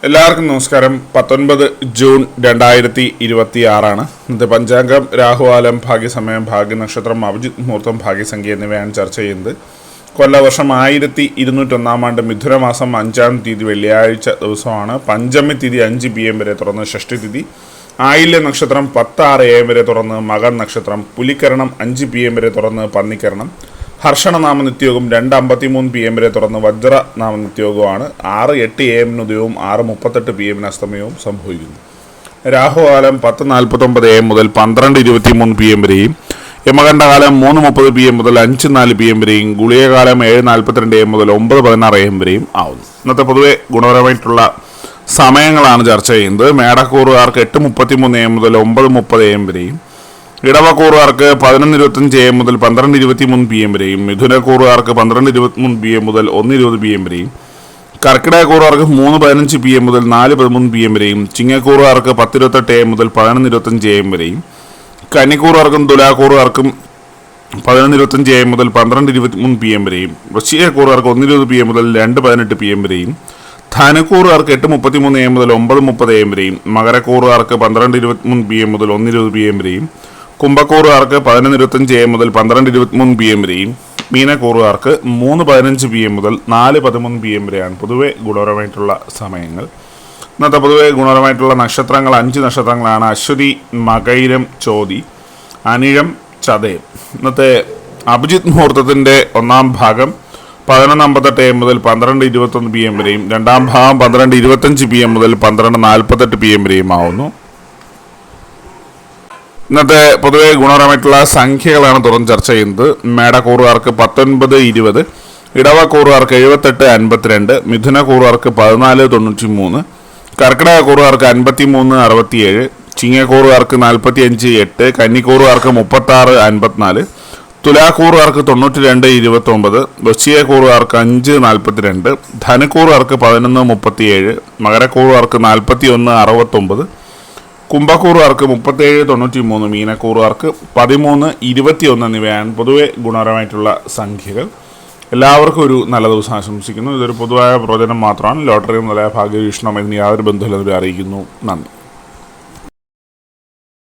എല്ലാവർക്കും നമസ്കാരം. 19 ജൂൺ 2026 ഇന്നത്തെ പഞ്ചാംഗം രാഹുകാലം, ഭാഗ്യസമയം, ഭാഗ്യനക്ഷത്രം, അഭിജിത്ത് മുഹൂർത്തം, ഭാഗ്യസംഖ്യ എന്നിവയാണ് ചർച്ച ചെയ്യുന്നത്. കൊല്ലവർഷം 1201 ആണ്ട് മിഥുനമാസം 5-ാം തീയതി വെള്ളിയാഴ്ച ദിവസമാണ്. പഞ്ചമി തിഥി 5 PM വരെ തുറന്ന് ഷഷ്ടി തിഥി, ആയില്യ നക്ഷത്രം 10:06 AM വരെ തുറന്ന് മകൻ നക്ഷത്രം, പുലിക്കരണം 5 PM വരെ തുറന്ന് പന്നിക്കരണം, ഹർഷണനാമ നിത്യയോഗം 2:53 PM വരെ തുറന്ന് വജ്രനാമ നിത്യയോഗമാണ്. 6:08 AM ഉദയവും 6:38 PM അസ്തമയവും സംഭവിക്കുന്നു. രാഹുകാലം 10:49 AM മുതൽ 12:23 PM വരെയും, യമകണ്ഠകാലം 3:30 PM മുതൽ 5:04 PM വരെയും, ഗുളികകാലം 7:42 AM മുതൽ 9:16 AM വരെയും ആവുന്നു. ഇന്നത്തെ പൊതുവെ ഗുണപരമായിട്ടുള്ള സമയങ്ങളാണ് ചർച്ച ചെയ്യുന്നത്. മേടക്കൂറുകാർക്ക് 8:33 AM മുതൽ 9:30 AM വരെയും, ഇടവക്കൂറുകാർക്ക് 11:25 AM മുതൽ 12:23 PM വരെയും, മിഥുനക്കൂറുകാർക്ക് 12:23 PM മുതൽ 1:20 PM വരെയും, കർക്കിടകക്കൂറുകാർക്ക് 3:15 PM മുതൽ 4:13 PM വരെയും, ചിങ്ങക്കൂറുകാർക്ക് 10:28 AM മുതൽ 11:25 AM വരെയും, കന്നിക്കൂറുകാർക്കും തുലാക്കൂറുകാർക്കും 11:25 AM മുതൽ 12:23 PM വരെയും, വൃശ്ചികക്കൂറുകാർക്ക് 1:20 PM മുതൽ 2:18 PM വരെയും, ധനുക്കൂറുകാർക്ക് 8:33 AM മുതൽ 9:30 AM വരെയും, മകരക്കൂറുകാർക്ക് 12:23 PM മുതൽ 1:20 PM വരെയും, കുംഭക്കൂറുകാർക്ക് 11:25 AM മുതൽ 12:23 PM വരെയും, മീനക്കൂറുകാർക്ക് 3:15 PM മുതൽ 4:13 PM വരെയാണ് പൊതുവെ ഗുണപരമായിട്ടുള്ള സമയങ്ങൾ. ഇന്നത്തെ പൊതുവെ ഗുണപരമായിട്ടുള്ള നക്ഷത്രങ്ങൾ 5 നക്ഷത്രങ്ങളാണ്: അശ്വതി, മകയിരം, ചോതി, അനിഴം, ചതയം. ഇന്നത്തെ അഭിജിത്ത് മുഹൂർത്തത്തിൻ്റെ 1-ാം ഭാഗം 11:58 AM മുതൽ 12:21 PM വരെയും, 2-ാം ഭാഗം 12:25 PM മുതൽ 12:48 PM വരെയും ആവുന്നു. ഇന്നത്തെ പൊതുവെ ഗുണപരമായിട്ടുള്ള സംഖ്യകളാണ് തുറന്ന് ചർച്ച ചെയ്യുന്നത്. മേടക്കൂറുകാർക്ക് 19:20, ഇടവക്കൂറുകാർക്ക് 78:52, മിഥുനക്കൂറുകാർക്ക് 14:93, കർക്കിടകക്കൂറുകാർക്ക് 53:67, ചിങ്ങക്കൂറുകാർക്ക് 45:8, കന്നിക്കൂറുകാർക്ക് 36:54, തുലാക്കൂറുകാർക്ക് 92:29, വൃശ്ചികക്കൂറുകാർക്ക് 5:42, ധനുക്കൂറുകാർക്ക് 11:37, മകരക്കൂറുകാർക്ക് 41:69, കുംഭക്കൂറുകാർക്ക് 37:93, മീനക്കൂറുകാർക്ക് 13:21 എന്നിവയാണ് പൊതുവെ ഗുണപരമായിട്ടുള്ള സംഖ്യകൾ. എല്ലാവർക്കും ഒരു നല്ല ദിവസം ആശംസിക്കുന്നു. ഇതൊരു പൊതുവായ പ്രവചനം മാത്രമാണ്. ലോട്ടറി മുതലായ ഭാഗ്യവീക്ഷണം ഇതിന് യാതൊരു ബന്ധമില്ലെന്ന് അറിയിക്കുന്നു. നന്ദി.